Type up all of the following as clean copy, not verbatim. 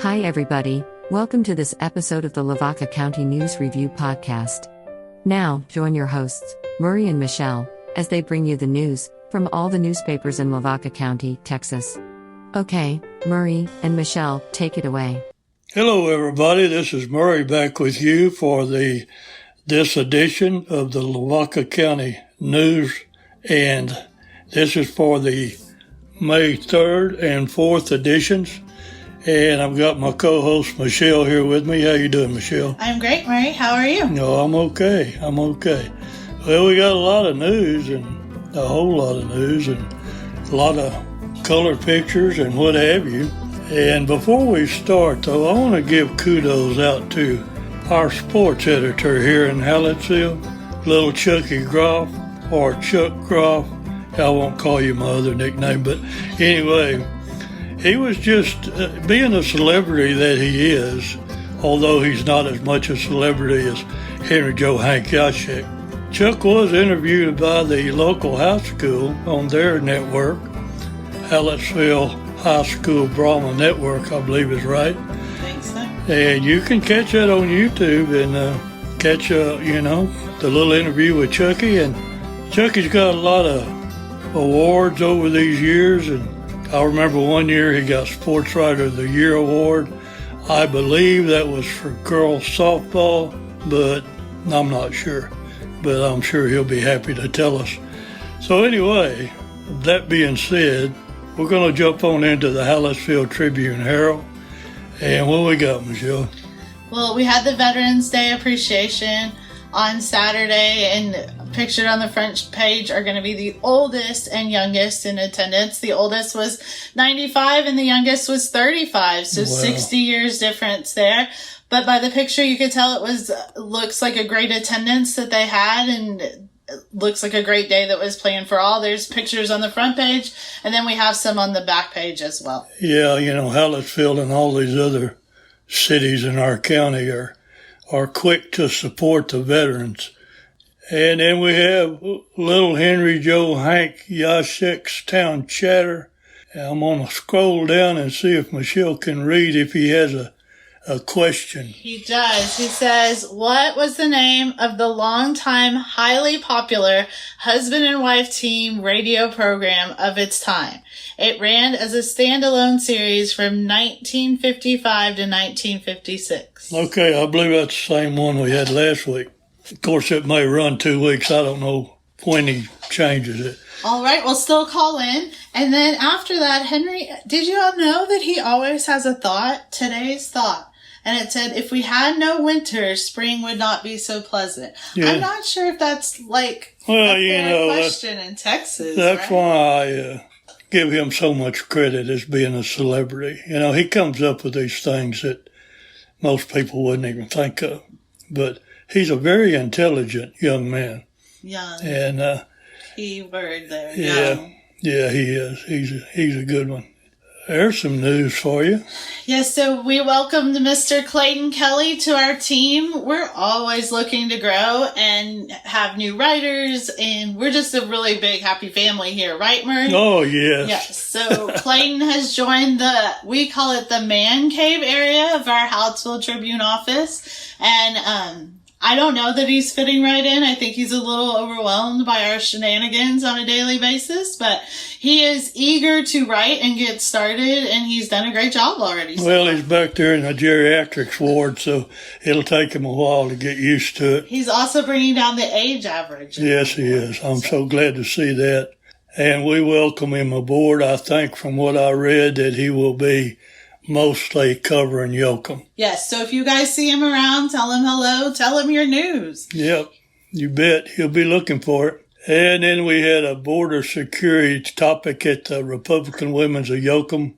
Hi everybody, welcome to this episode of the Lavaca County News Review podcast. Now, join your hosts, Murray and Michelle, as they bring you the news from all the newspapers in Lavaca County, Texas. Okay, Murray and Michelle, take it away. Hello everybody, this is Murray back with you for this edition of the Lavaca County News, and this is for the May 3rd and 4th editions. And I've got my co-host Michelle here with me. How you doing, Michelle? I'm great, Murray. How are you? No, I'm okay. Well, we got a lot of news and a whole lot of news and a lot of color pictures and what have you. And before we start, though, I want to give kudos out to our sports editor here in Hallettsville, little Chucky Groff, or Chuck Groff. I won't call you my other nickname, but anyway, he was just being a celebrity that he is, although he's not as much a celebrity as Henry Joe Hank Yashek. Chuck was interviewed by the local high school on their network, Hallettsville High School Brahma Network, I believe is right. I think so. And you can catch that on YouTube and catch, the little interview with Chucky. And Chucky's got a lot of awards over these years, and I remember one year he got Sports Writer of the Year award. I believe that was for girls softball, but I'm not sure. But I'm sure he'll be happy to tell us. So anyway, that being said, we're going to jump on into the Hallettsville Tribune Herald. And what we got, Michelle? Well, we had the Veterans Day appreciation on Saturday, and pictured on the front page are going to be the oldest and youngest in attendance. The oldest was 95 and the youngest was 35, so wow. 60 years difference there. But by the picture, you could tell looks like a great attendance that they had, and it looks like a great day that was planned for all. There's pictures on the front page, and then we have some on the back page as well. Yeah, Hallettsville and all these other cities in our county are quick to support the veterans. And then we have little Henry Joe Hank Yashek's Town Chatter. I'm going to scroll down and see if Michelle can read if he has a question. He does. He says, what was the name of the longtime, highly popular husband and wife team radio program of its time? It ran as a standalone series from 1955 to 1956. Okay, I believe that's the same one we had last week. Of course, it may run 2 weeks. I don't know when he changes it. All right, we'll still call in. And then after that, Henry, did you all know that he always has a thought? Today's thought. And it said, if we had no winter, spring would not be so pleasant. Yeah. I'm not sure if that's a fair question in Texas. That's why I give him so much credit as being a celebrity. He comes up with these things that most people wouldn't even think of. But he's a very intelligent young man. Young. And key word there. Yeah, he is. He's a good one. There's some news for you. Yes, so we welcomed Mr. Clayton Kelly to our team. We're always looking to grow and have new writers, and we're just a really big, happy family here, right, Murray? Oh, yes. Yes, so Clayton has joined we call it the man cave area of our Hallettsville Tribune office, and I don't know that he's fitting right in. I think he's a little overwhelmed by our shenanigans on a daily basis, but he is eager to write and get started, and he's done a great job already. Well, he's back there in the geriatrics ward, so it'll take him a while to get used to it. He's also bringing down the age average. Yes, he is. I'm so glad to see that. And we welcome him aboard. I think from what I read that he will be mostly covering Yoakum. Yes, so if you guys see him around, tell him hello, tell him your news. Yep, you bet. He'll be looking for it. And then we had a border security topic at the Republican Women's of Yoakum,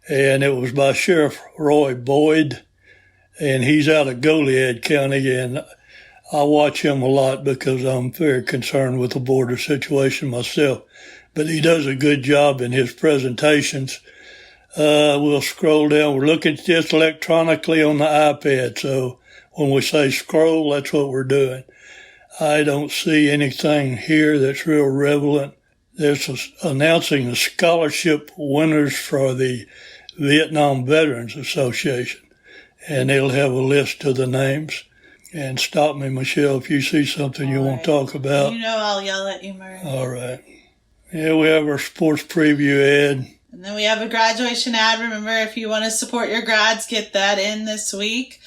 and it was by Sheriff Roy Boyd, and he's out of Goliad County, and I watch him a lot because I'm very concerned with the border situation myself. But he does a good job in his presentations. We'll scroll down. We're looking at this electronically on the iPad. So when we say scroll, that's what we're doing. I don't see anything here that's real relevant. There's announcing the scholarship winners for the Vietnam Veterans Association. And it'll have a list of the names. And stop me, Michelle, if you see something you want to talk about. You know I'll yell at you, Murray. All right. Yeah, we have our sports preview ad. And then we have a graduation ad. Remember, if you want to support your grads, get that in this week.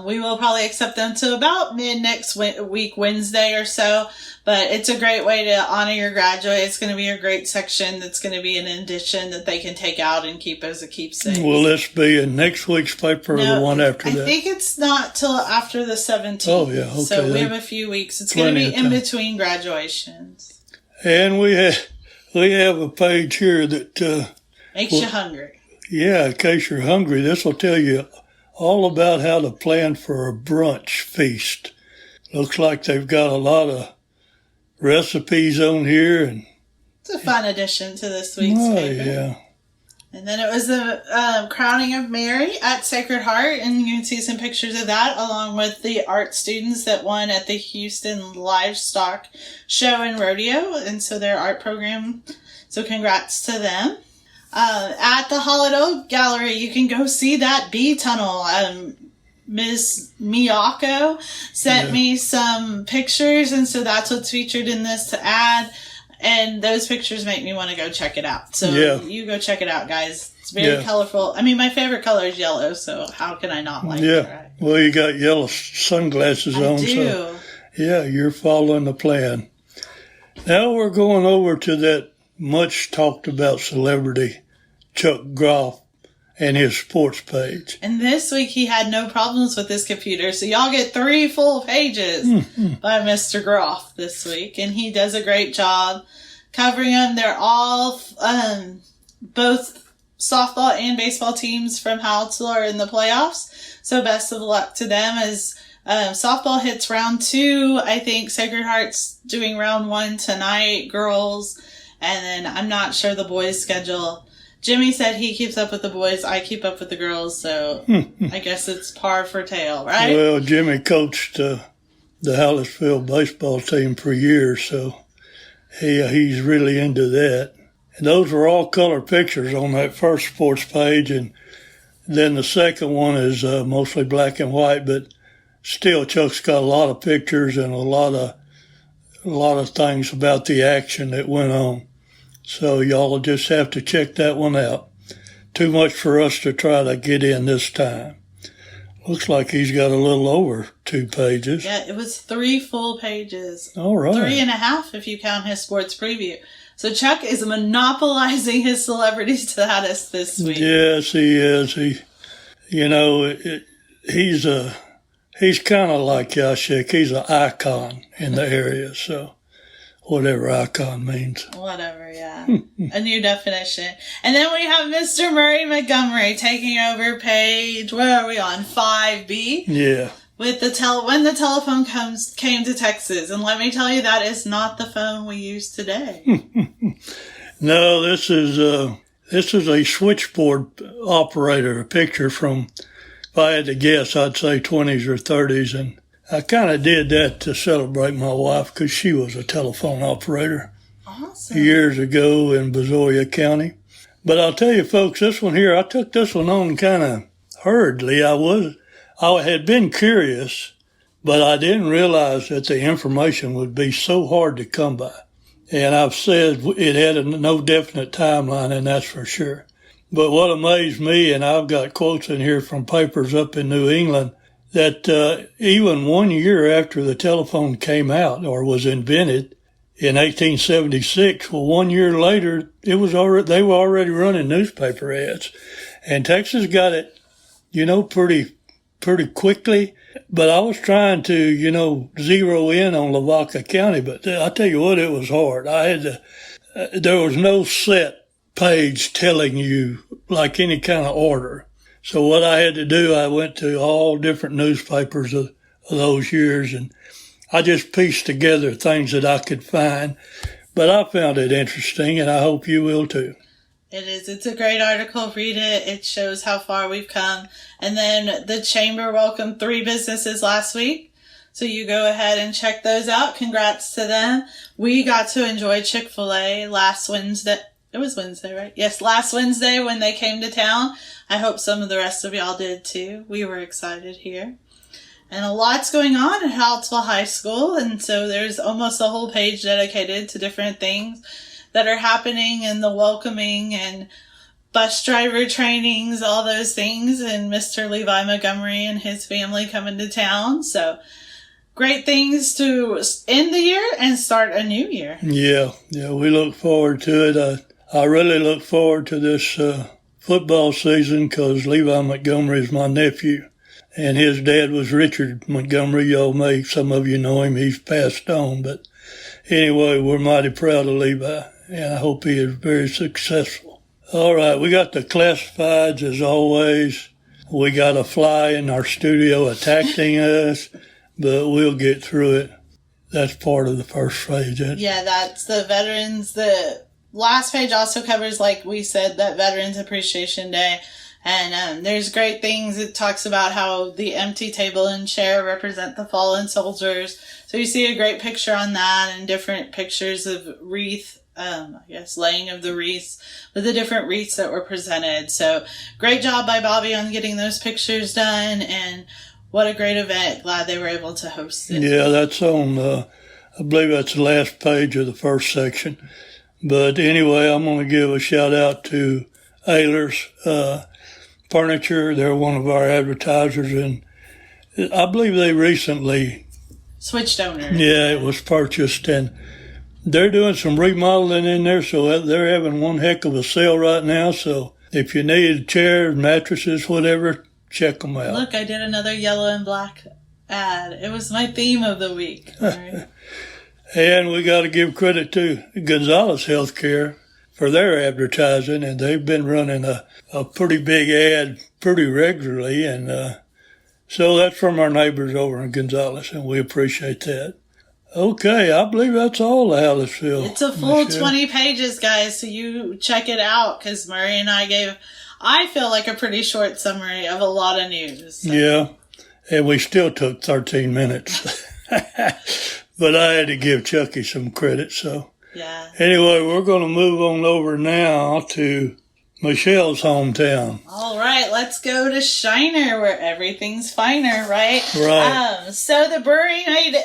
We will probably accept them to about mid next week, Wednesday or so. But it's a great way to honor your graduate. It's going to be a great section that's going to be an addition that they can take out and keep as a keepsake. Will this be in next week's paper or the one after that? I think it's not till after the 17th. Oh, yeah. Okay. So we have a few weeks. It's going to be in between graduations. And we have a page here that makes you hungry. Yeah, in case you're hungry, this will tell you all about how to plan for a brunch feast. Looks like they've got a lot of recipes on here. And it's a fun addition to this week's paper. Yeah. And then it was the crowning of Mary at Sacred Heart, and you can see some pictures of that along with the art students that won at the Houston Livestock Show and Rodeo, and so their art program. So congrats to them. At the Hollowed Oak Gallery, you can go see that bee tunnel. Ms. Miyako sent me some pictures, and so that's what's featured in this ad. And those pictures make me want to go check it out. So you go check it out, guys. It's very colorful. I mean, my favorite color is yellow, so how can I not like it? Right? Well, you got yellow sunglasses on, so you're following the plan. Now we're going over to that much talked about celebrity, Chuck Groff, and his sports page. And this week he had no problems with his computer, so y'all get 3 full pages by Mr. Groff this week, and he does a great job covering them. They're all both softball and baseball teams from Howell are in the playoffs, so best of luck to them as softball hits round 2. I think Sacred Heart's doing round 1 tonight, girls, and then I'm not sure the boys' schedule. Jimmy said he keeps up with the boys. I keep up with the girls, so I guess it's par for tail, right? Well, Jimmy coached the Hallettsville baseball team for years, so he's really into that. And those are all color pictures on that first sports page, and then the second one is mostly black and white, but still Chuck's got a lot of pictures and a lot of things about the action that went on. So y'all will just have to check that one out. Too much for us to try to get in this time. Looks like he's got a little over 2 pages. Yeah, it was 3 full pages. All right. 3.5 if you count his sports preview. So Chuck is monopolizing his celebrity status this week. Yes, he is. He's kind of like Yashik. He's an icon in the area, so whatever icon means. Whatever, yeah. A new definition. And then we have Mr. Murray Montgomery taking over page, where are we on? 5B. Yeah. With when the telephone came to Texas. And let me tell you, that is not the phone we use today. No, this is a switchboard operator, a picture from, if I had to guess, I'd say 20s or 30s. And I kind of did that to celebrate my wife because she was a telephone operator years ago in Lavaca County. But I'll tell you, folks, this one here, I took this one on kind of hurriedly. I had been curious, but I didn't realize that the information would be so hard to come by. And I've said it had no definite timeline, and that's for sure. But what amazed me, and I've got quotes in here from papers up in New England, that even 1 year after the telephone came out or was invented in 1876, well, 1 year later, they were already running newspaper ads. And Texas got it, pretty quickly. But I was trying to, zero in on Lavaca County, but I tell you what, it was hard. There was no set page telling you like any kind of order. So what I had to do, I went to all different newspapers of those years, and I just pieced together things that I could find. But I found it interesting, and I hope you will too. It is. It's a great article. Read it. It shows how far we've come. And then the Chamber welcomed 3 businesses last week. So you go ahead and check those out. Congrats to them. We got to enjoy Chick-fil-A last Wednesday. It was Wednesday, right? Yes, last Wednesday when they came to town. I hope some of the rest of y'all did too. We were excited here. And a lot's going on at Hallettsville High School, and so there's almost a whole page dedicated to different things that are happening, and the welcoming and bus driver trainings, all those things, and Mr. Levi Montgomery and his family coming to town. So great things to end the year and start a new year. Yeah, we look forward to it. I really look forward to this football season because Levi Montgomery is my nephew, and his dad was Richard Montgomery. Some of you know him. He's passed on, but anyway, we're mighty proud of Levi, and I hope he is very successful. All right, we got the classifieds as always. We got a fly in our studio attacking us, but we'll get through it. That's part of the first page. Yeah, that's the veterans. The last page also covers, like we said, that Veterans Appreciation Day. And there's great things. It talks about how the empty table and chair represent the fallen soldiers. So you see a great picture on that and different pictures of laying of the wreaths with the different wreaths that were presented. So great job by Bobby on getting those pictures done, and what a great event. Glad they were able to host it. Yeah, that's on, I believe that's the last page of the first section. But anyway, I'm going to give a shout out to Ayler's Furniture. They're one of our advertisers, and I believe they recently switched owners. Yeah, it was purchased, and they're doing some remodeling in there, so they're having one heck of a sale right now. So if you need chairs, mattresses, whatever, check them out. Look, I did another yellow and black ad. It was my theme of the week. Right? And we got to give credit to Gonzalez Healthcare for their advertising, and they've been running a pretty big ad pretty regularly, and so that's from our neighbors over in Gonzalez, and we appreciate that. Okay, I believe that's all, Hallettsville. It's a full 20 pages, guys, so you check it out, because Murray and I feel like a pretty short summary of a lot of news. So. Yeah, and we still took 13 minutes. But I had to give Chucky some credit, so. Yeah. Anyway, we're going to move on over now to Michelle's hometown. All right, let's go to Shiner, where everything's finer, right? Right. So the brewery made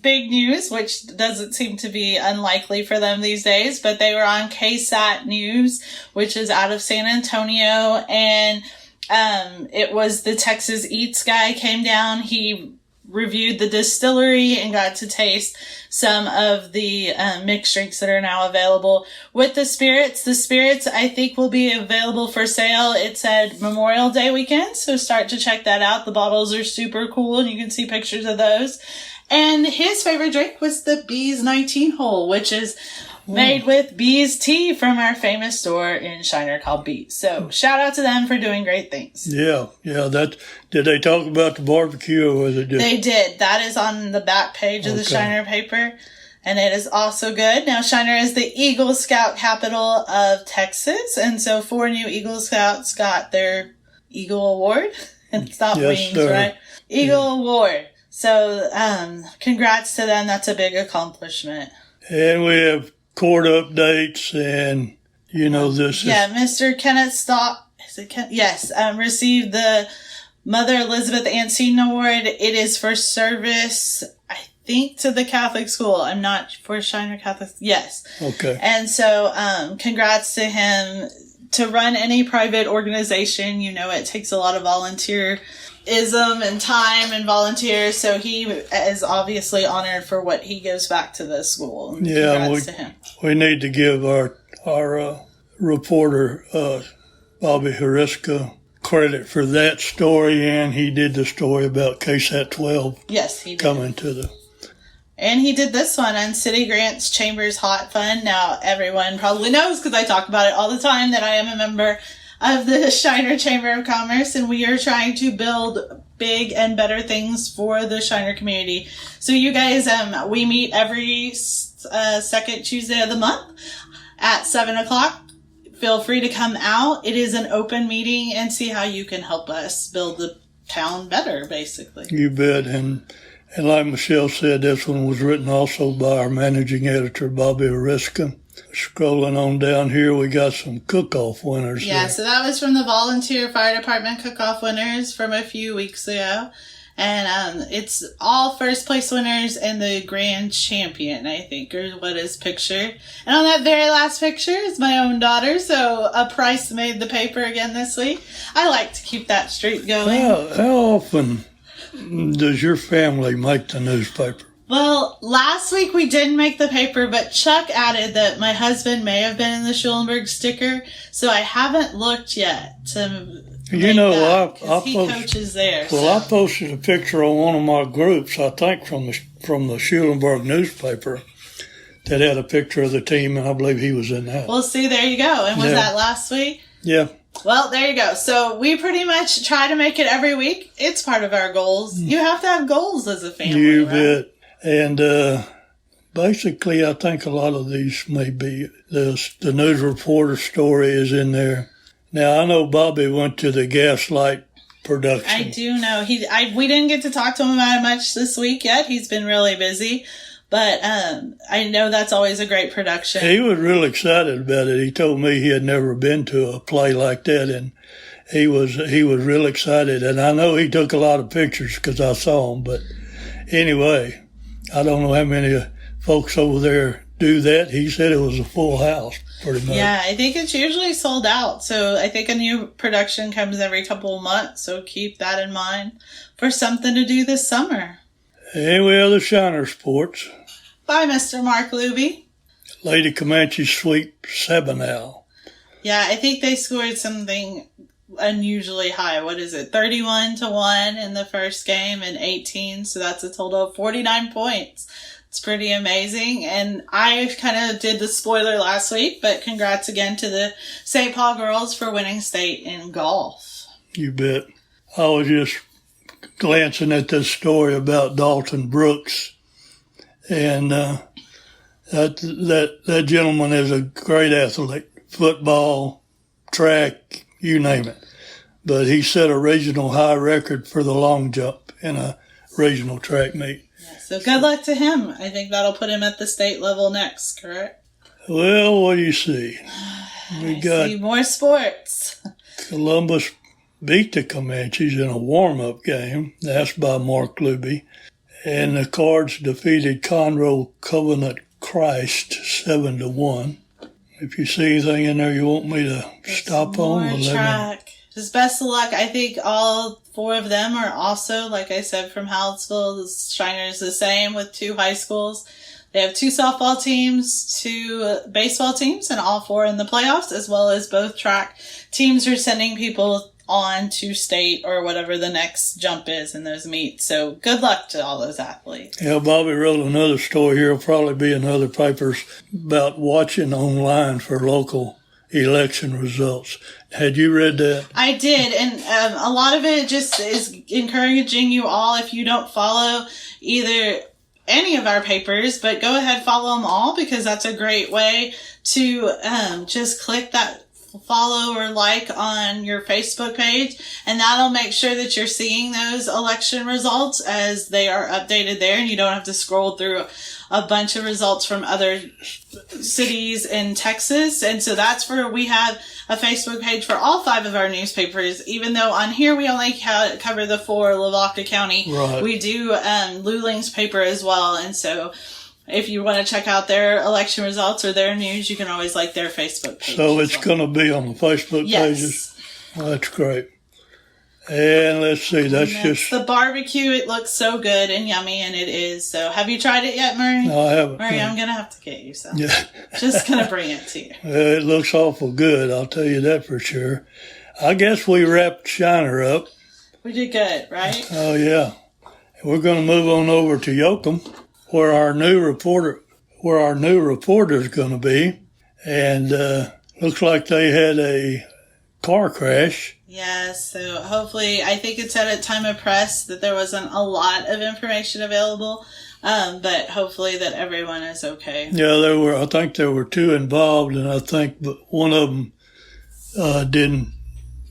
big news, which doesn't seem to be unlikely for them these days, but they were on KSAT News, which is out of San Antonio, and it was the Texas Eats guy came down. He reviewed the distillery and got to taste some of the mixed drinks that are now available with the spirits. The spirits, I think, will be available for sale. It said Memorial Day weekend, so start to check that out. The bottles are super cool, and you can see pictures of those. And his favorite drink was the Bees 19 hole, which is made with Bees tea from our famous store in Shiner called Bees. So shout out to them for doing great things. Yeah. Did they talk about the barbecue, or was it just... They did. That is on the back page of the Shiner paper, and it is also good. Now, Shiner is the Eagle Scout capital of Texas, and so 4 new Eagle Scouts got their Eagle Award. And it's not wings, sir. Right? Eagle Award. So, congrats to them. That's a big accomplishment. And we have court updates, and this is... Mr. Kenneth Stock, is it Ken? Yes, received the Mother Elizabeth Ann Seton Award. It is for service, I think, to the Catholic school. I'm not for Shiner Catholic. Yes. Okay. And so, congrats to him. To run any private organization, it takes a lot of volunteerism and time and volunteers, so he is obviously honored for what he gives back to the school. Congrats to him. We need to give our reporter, Bobby Hariska, credit for that story, and he did the story about KSAT 12. Yes, he did. Coming to the... And he did this one on City Grants Chambers Hot Fund. Now, everyone probably knows, because I talk about it all the time, that I am a member of the Shiner Chamber of Commerce, and we are trying to build big and better things for the Shiner community. So you guys, we meet every second Tuesday of the month at 7 o'clock. Feel free to come out. It is an open meeting, and see how you can help us build the town better, basically. You bet. And like Michelle said, this one was written also by our managing editor, Bobby Hariska. Scrolling on down here, we got some cook-off winners. Yeah, there. so that was from the Volunteer Fire Department cook-off winners from a few weeks ago. And it's all first place winners and the grand champion, I think, or what is pictured. And on that very last picture is my own daughter, so a price made the paper again this week. I like to keep that streak going. How often does your family make the newspaper? Well, last week we didn't make the paper, but Chuck added that my husband may have been in the Schulenburg sticker, so I haven't looked yet to... You know, he coaches there. Well, I posted a picture on one of my groups, I think from the Schulenburg newspaper, that had a picture of the team, and I believe he was in that. Well, see, there you go. And was that last week? Yeah. Well, there you go. So we pretty much try to make it every week. It's part of our goals. You have to have goals as a family, You right? bet. And basically, I think a lot of these may be the news reporter story is in there. Now, I know Bobby went to the Gaslight production. I do know. We didn't get to talk to him about it much this week yet. He's been really busy. But I know that's always a great production. He was real excited about it. He told me he had never been to a play like that, and he was real excited. And I know he took a lot of pictures because I saw him. But anyway, I don't know how many folks over there do that. He said it was a full house, pretty much. Yeah, I think it's usually sold out. So I think a new production comes every couple of months. So keep that in mind for something to do this summer. Anyway, other Shiner sports. Bye, Mr. Mark Luby. Lady Comanche sweep Sabinal. Yeah, I think they scored something unusually high. What is it? 31-1 in the first game and 18. So that's a total of 49 points. It's pretty amazing. And I kind of did the spoiler last week, but congrats again to the St. Paul girls for winning state in golf. You bet. I was just glancing at this story about Dalton Brooks. And that gentleman is a great athlete. Football, track, you name it. But he set a regional high record for the long jump in a regional track meet. So good luck to him. I think that'll put him at the state level next, correct? Well, what do you see? We got more sports. Columbus beat the Comanches in a warm-up game. That's by Mark Luby. And the Cards defeated Conroe Covenant Christ 7-1. If you see anything in there you want me to stop on, more track. Just best of luck. I think all four of them are also, like I said, from Hallettsville. The Shriners the same with 2 high schools. They have 2 softball teams, 2 baseball teams, and all 4 in the playoffs, as well as both track teams are sending people on to state or whatever the next jump is in those meets. So good luck to all those athletes. Yeah, Bobby wrote another story here. It'll probably be in other papers about watching online for local election results. Had you read that? I did, and a lot of it just is encouraging you all, if you don't follow either any of our papers, but go ahead, follow them all, because that's a great way to just click that follow or like on your Facebook page, and that'll make sure that you're seeing those election results as they are updated there, and you don't have to scroll through a bunch of results from other cities in Texas. And so that's where we have a Facebook page for all 5 of our newspapers, even though on here we only cover the 4 Lavaca County. Right. We do Luling's paper as well, and so if you want to check out their election results or their news, you can always like their Facebook page. So it's going to be on the Facebook pages? Well, that's great. And let's see, that's just... the barbecue. It looks so good and yummy, and it is. So have you tried it yet, Murray? No, I haven't. Murray, no. I'm going to have to get you some. Yeah. Just going to bring it to you. It looks awful good, I'll tell you that for sure. I guess we wrapped Shiner up. We did good, right? Oh, yeah. We're going to move on over to Yoakum, where our new reporter's going to be. And looks like they had a car crash. Yes, so hopefully, I think it said at time of press that there wasn't a lot of information available, but hopefully that everyone is okay. Yeah, I think there were 2 involved, and I think one of them didn't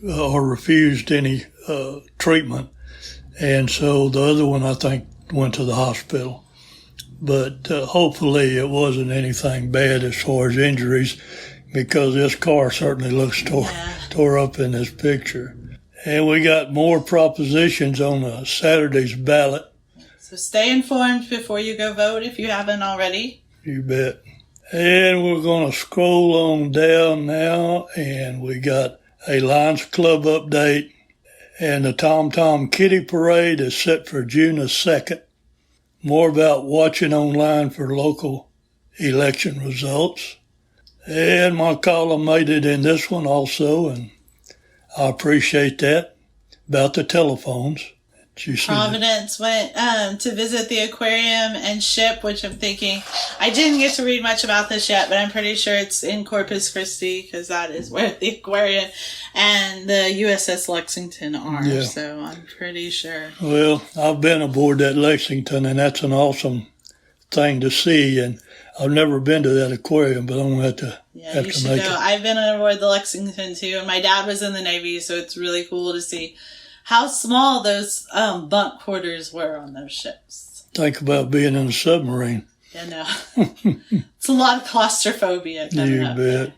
or refused any treatment. And so the other one, I think, went to the hospital. but hopefully it wasn't anything bad as far as injuries, because this car certainly looks tore up in this picture. And we got more propositions on Saturday's ballot. So stay informed before you go vote if you haven't already. You bet. And we're going to scroll on down now, and we got a Lions Club update, and the Tom Tom Kitty Parade is set for June the 2nd. More about watching online for local election results. And my column made it in this one also, and I appreciate that, about the telephones. Providence went to visit the aquarium and ship, which I'm thinking, I didn't get to read much about this yet, but I'm pretty sure it's in Corpus Christi, because that is where the aquarium and the USS Lexington are, so I'm pretty sure. Well, I've been aboard that Lexington, and that's an awesome thing to see, and I've never been to that aquarium, but I'm going to have to you should make go. it. I've been aboard the Lexington too, and my dad was in the Navy, so it's really cool to see how small those bunk quarters were on those ships. Think about being in a submarine. Yeah, no. It's a lot of claustrophobia coming up. You bet.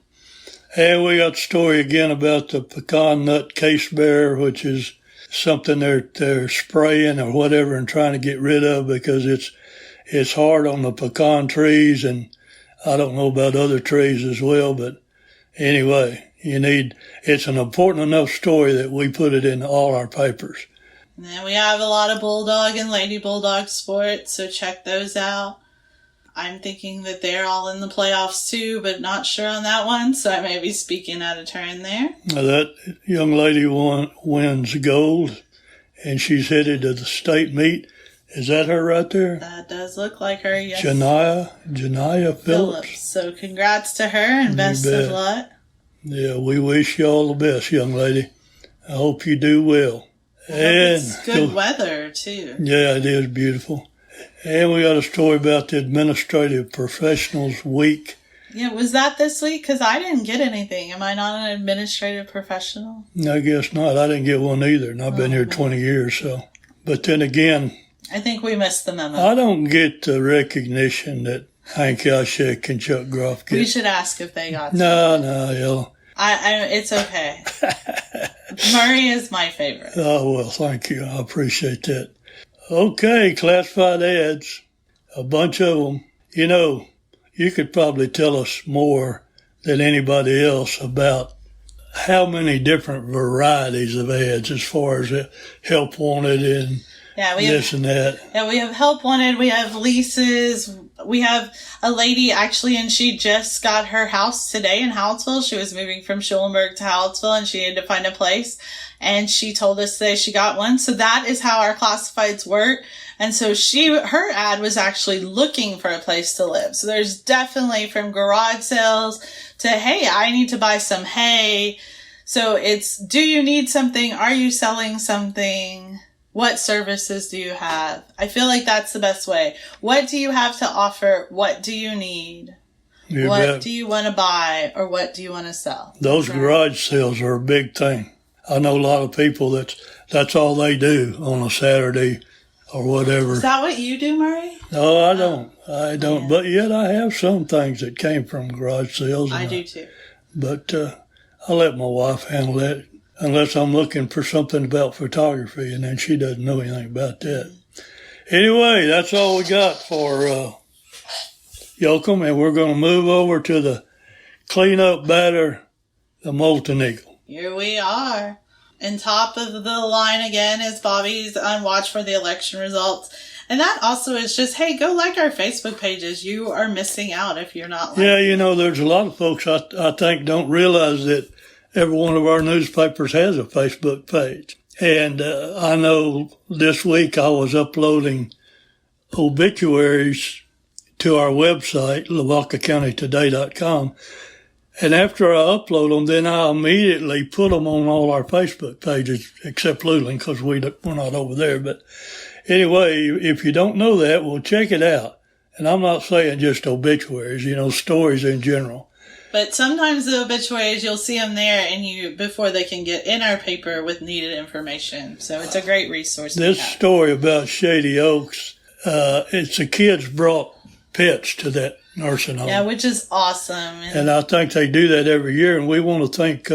And we got the story again about the pecan nut case bearer, which is something they're spraying or whatever and trying to get rid of, because it's hard on the pecan trees, and I don't know about other trees as well, but anyway, it's an important enough story that we put it in all our papers. And then we have a lot of bulldog and lady bulldog sports, so check those out. I'm thinking that they're all in the playoffs too, but not sure on that one, so I may be speaking out of turn there. Now that young lady wins gold, and she's headed to the state meet. Is that her right there? That does look like her, yes. Janiyah Phillips. So congrats to her, and best of luck. Yeah, we wish you all the best, young lady. I hope you do well. It's good weather, too. Yeah, it is beautiful. And we got a story about the Administrative Professionals Week. Yeah, was that this week? Because I didn't get anything. Am I not an administrative professional? I guess not. I didn't get one either, and I've been here 20 years, so. But then again, I think we missed the memo. I don't get the recognition that Hank Yashek and Chuck Groff get. We should ask if they got No, it's okay. Murray is my favorite. Oh, well, thank you. I appreciate that. Okay, classified ads. A bunch of them. You could probably tell us more than anybody else about how many different varieties of ads as far as help wanted and this and that. Yeah, we have help wanted. We have leases. We have a lady actually, and she just got her house today in Hallettsville. She was moving from Schulenburg to Hallettsville, and she needed to find a place. And she told us that she got one. So that is how our classifieds work. And so her ad was actually looking for a place to live. So there's definitely from garage sales to, hey, I need to buy some hay. So it's, do you need something? Are you selling something? What services do you have? I feel like that's the best way. What do you have to offer? What do you need? What do you want to buy, or what do you want to sell? Those garage sales are a big thing. I know a lot of people that's all they do on a Saturday or whatever. Is that what you do, Murray? No, I don't. I don't. Yeah. But yet I have some things that came from garage sales. I do too. But I let my wife handle that, unless I'm looking for something about photography, and then she doesn't know anything about that. Anyway, that's all we got for Yoakum, and we're going to move over to the cleanup batter, the Molten Eagle. Here we are. And top of the line again is Bobby's on watch for the election results. And that also is just, hey, go like our Facebook pages. You are missing out if you're not liking Yeah, there's a lot of folks I think don't realize that every one of our newspapers has a Facebook page. And I know this week I was uploading obituaries to our website, LavacaCountyToday.com. And after I upload them, then I immediately put them on all our Facebook pages, except Luling, because we're not over there. But anyway, if you don't know that, well, check it out. And I'm not saying just obituaries, stories in general. But sometimes the obituaries, you'll see them there before they can get in our paper with needed information. So it's a great resource. This story about Shady Oaks, it's the kids brought pets to that nursing home. Yeah, which is awesome. And I think they do that every year. And we want to thank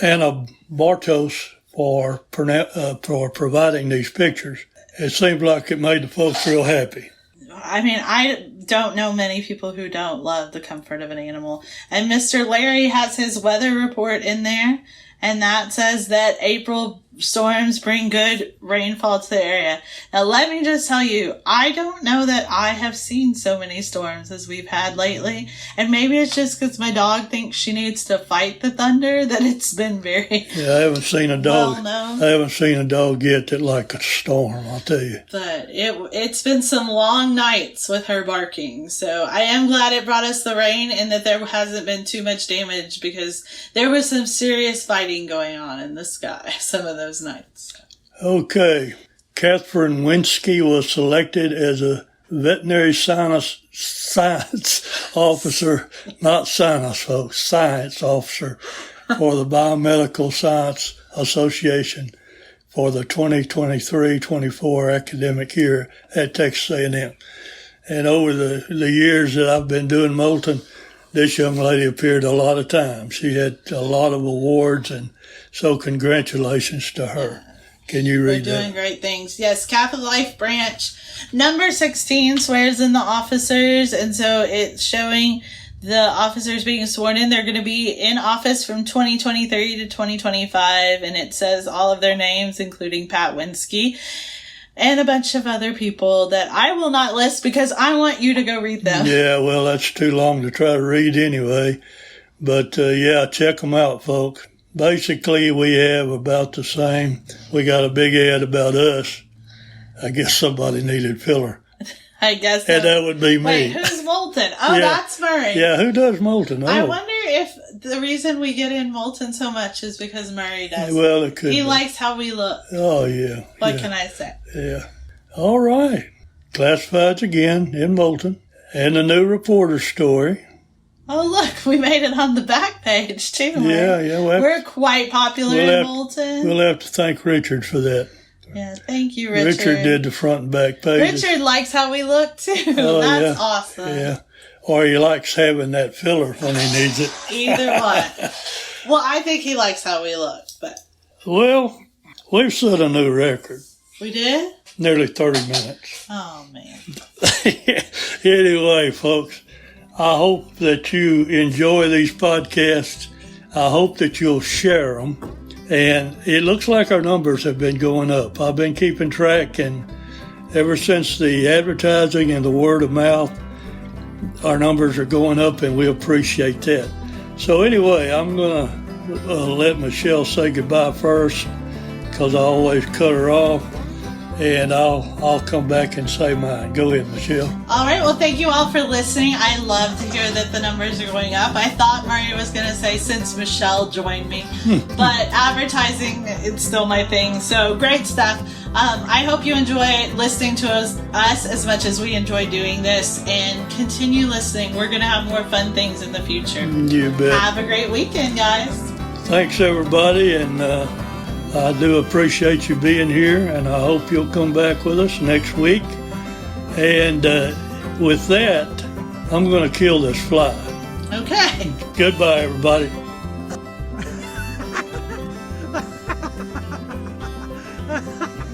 Anna Bartos for providing these pictures. It seems like it made the folks real happy. I mean, I don't know many people who don't love the comfort of an animal. And Mr. Larry has his weather report in there, and that says that April storms bring good rainfall to the area. Now, let me just tell you, I don't know that I have seen so many storms as we've had lately. And maybe it's just because my dog thinks she needs to fight the thunder that it's been very Yeah, I haven't seen a dog. well known. I haven't seen a dog yet that like a storm, I'll tell you. But it's been some long nights with her barking. So I am glad it brought us the rain and that there hasn't been too much damage, because there was some serious fighting going on in the sky some of those nights. Okay. Catherine Winsky was selected as a veterinary science officer, not science, folks, science officer for the Biomedical Science Association for the 2023-24 academic year at Texas A&M. And over the years that I've been doing Moulton, this young lady appeared a lot of times. She had a lot of awards, and so congratulations to her. Can you read that? They're doing great things. Yes, Catholic Life Branch number 16 swears in the officers, and so it's showing the officers being sworn in. They're going to be in office from 2023 to 2025, and it says all of their names, including Pat Winsky and a bunch of other people that I will not list because I want you to go read them. Yeah, well, that's too long to try to read anyway. But, yeah, check them out, folks. Basically, we have about the same. We got a big ad about us. I guess somebody needed filler. I guess. And that would be me. Wait, who's Moulton? Oh, Yeah. That's Murray. Yeah, who does Moulton? Oh. I wonder if the reason we get in Moulton so much is because Murray does. Well, it could He be. likes how we look. Oh, yeah. What yeah. can I say? Yeah. All right. Classifieds again in Moulton. And the new reporter story. Oh, look, we made it on the back page, too. Yeah, yeah. We're quite popular in Moulton. We'll have to thank Richard for that. Yeah, thank you, Richard. Richard did the front and back pages. Richard likes how we look, too. Oh, That's yeah. awesome. Yeah. Or he likes having that filler when he needs it. Either one. Well, I think he likes how we look, but. Well, we've set a new record. We did? Nearly 30 minutes. Oh, man. Anyway, folks, I hope that you enjoy these podcasts. I hope that you'll share them. And it looks like our numbers have been going up. I've been keeping track, and ever since the advertising and the word of mouth, our numbers are going up, and we appreciate that. So anyway, I'm going to let Michelle say goodbye first, because I always cut her off. And I'll come back and say mine. Go ahead, Michelle. All right. Well, thank you all for listening. I love to hear that the numbers are going up. I thought Murray was going to say since Michelle joined me, but advertising, it's still my thing. So great stuff. I hope you enjoy listening to us as much as we enjoy doing this, and continue listening. We're going to have more fun things in the future. You bet. Have a great weekend, guys. Thanks, everybody, and I do appreciate you being here, and I hope you'll come back with us next week. And with that, I'm going to kill this fly. Okay. Goodbye, everybody. Ha ha ha!